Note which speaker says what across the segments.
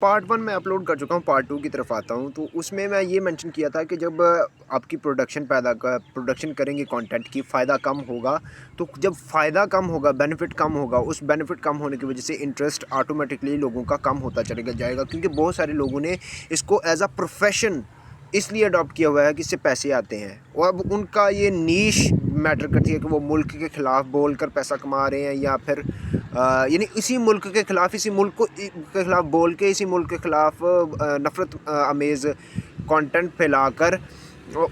Speaker 1: Part 1 मैं upload कर चुका हूँ, पार्ट 2 की तरफ आता हूँ। तो उसमें मैं ये मेंशन किया था कि जब आपकी प्रोडक्शन करेंगे कंटेंट की, फ़ायदा कम होगा। तो जब फ़ायदा कम होगा, बेनिफिट कम होगा, उस बेनिफिट कम होने की वजह से इंटरेस्ट ऑटोमेटिकली लोगों का कम होता चलेगा जाएगा, क्योंकि बहुत सारे लोगों ने इसको एज अ प्रोफेशन इसलिए अडॉप्ट किया हुआ है कि इससे पैसे आते हैं। और अब उनका ये नीश मैटर करती है कि वो मुल्क के ख़िलाफ़ बोल कर पैसा कमा रहे हैं, या फिर यानी इसी मुल्क के ख़िलाफ़, इसी मुल्क के ख़िलाफ़ बोल के, इसी मुल्क के ख़िलाफ़ नफ़रत अमेज़ कंटेंट फैलाकर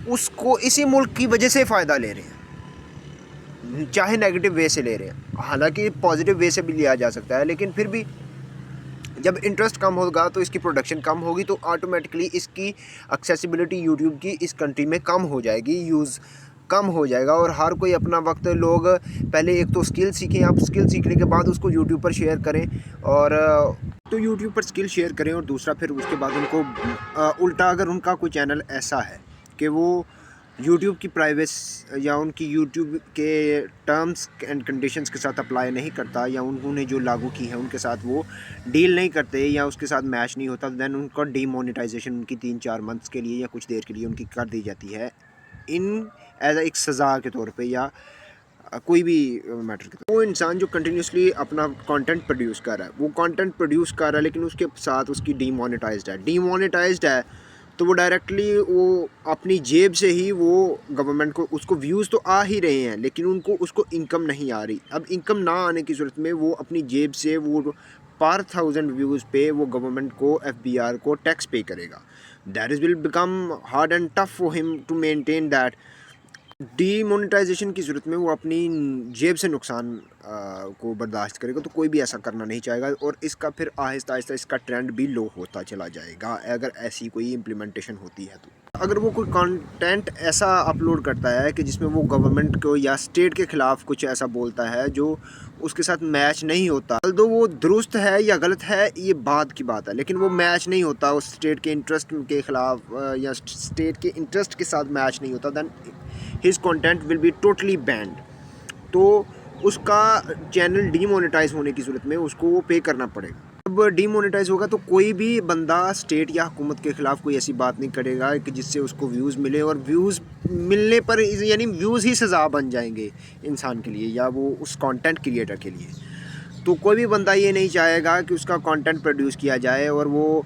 Speaker 1: उसको इसी मुल्क की वजह से फ़ायदा ले रहे हैं, चाहे नेगेटिव वे से ले रहे हैं। हालांकि पॉजिटिव वे से भी लिया जा सकता है, लेकिन फिर भी जब इंटरेस्ट कम होगा तो इसकी प्रोडक्शन कम होगी, तो ऑटोमेटिकली इसकी एक्सेसिबिलिटी यूट्यूब की इस कंट्री में कम हो जाएगी, यूज़ कम हो जाएगा। और हर कोई अपना वक्त, लोग पहले एक तो स्किल सीखें, आप स्किल सीखने के बाद उसको यूट्यूब पर शेयर करें, और तो यूट्यूब पर स्किल शेयर करें, और दूसरा फिर उसके बाद उनको उल्टा, अगर उनका कोई चैनल ऐसा है कि वो यूट्यूब की प्राइवेसी या उनकी यूट्यूब के टर्म्स एंड कंडीशंस के साथ अप्लाई नहीं करता, या उन्होंने जो लागू की है उनके साथ वो डील नहीं करते, या उसके साथ मैच नहीं होता, देन उनका डीमोनेटाइजेशन उनकी 3-4 मंथ्स के लिए या कुछ देर के लिए उनकी कर दी जाती है, इन एज एक सज़ा के तौर पे, या कोई भी मैटर के तौर। वो इंसान जो कंटिन्यूसली अपना कंटेंट प्रोड्यूस कर रहा है, वो कंटेंट प्रोड्यूस कर रहा है, लेकिन उसके साथ उसकी डीमोनेटाइज्ड है, तो वो डायरेक्टली वो अपनी जेब से ही वो गवर्नमेंट को, उसको व्यूज़ तो आ ही रहे हैं, लेकिन उनको उसको इनकम नहीं आ रही। अब इनकम ना आने की सूरत में वो अपनी जेब से वो पर 1000 व्यूज़ पे वो गवर्नमेंट को, एफबीआर को टैक्स पे करेगा। That is will become hard and tough for him to maintain that. Demonetisation की सूरत में वो अपनी जेब से नुकसान को बर्दाश्त करेगा, तो कोई भी ऐसा करना नहीं चाहेगा, और इसका फिर आहिस्ता आहिस्ता इसका ट्रेंड भी लो होता चला जाएगा अगर ऐसी कोई इम्प्लीमेंटेशन होती है। तो अगर वो कोई कंटेंट ऐसा अपलोड करता है कि जिसमें वो गवर्नमेंट को या स्टेट के ख़िलाफ़ कुछ ऐसा बोलता है जो उसके साथ मैच नहीं होता, तो वो दुरुस्त है या गलत है ये बाद की बात है, लेकिन वो मैच नहीं होता उस स्टेट के इंटरेस्ट के ख़िलाफ़, या स्टेट के इंटरेस्ट के साथ मैच नहीं होता, then his content will be totally banned. तो उसका चैनल डीमोनेटाइज होने की सूरत में उसको वो पे करना पड़ेगा। अब डीमोनेटाइज होगा तो कोई भी बंदा स्टेट या हुकूमत के ख़िलाफ़ कोई ऐसी बात नहीं करेगा कि जिससे उसको व्यूज़ मिले, और व्यूज़ मिलने पर यानी व्यूज़ ही सज़ा बन जाएंगे इंसान के लिए, या वो उस कंटेंट क्रिएटर के लिए। तो कोई भी बंदा ये नहीं चाहेगा कि उसका कंटेंट प्रोड्यूस किया जाए और वो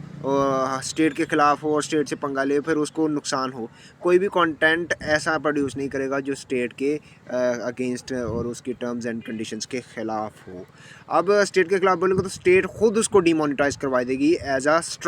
Speaker 1: स्टेट के ख़िलाफ़ हो और स्टेट से पंगा ले, फिर उसको नुकसान हो। कोई भी कंटेंट ऐसा प्रोड्यूस नहीं करेगा जो स्टेट के अगेंस्ट और उसकी टर्म्स एंड कंडीशंस के ख़िलाफ़ हो। अब स्टेट के ख़िलाफ़ बोलेंगे तो स्टेट खुद उसको डिमोनेटाइज करवा देगी एज अ स्ट्राइक।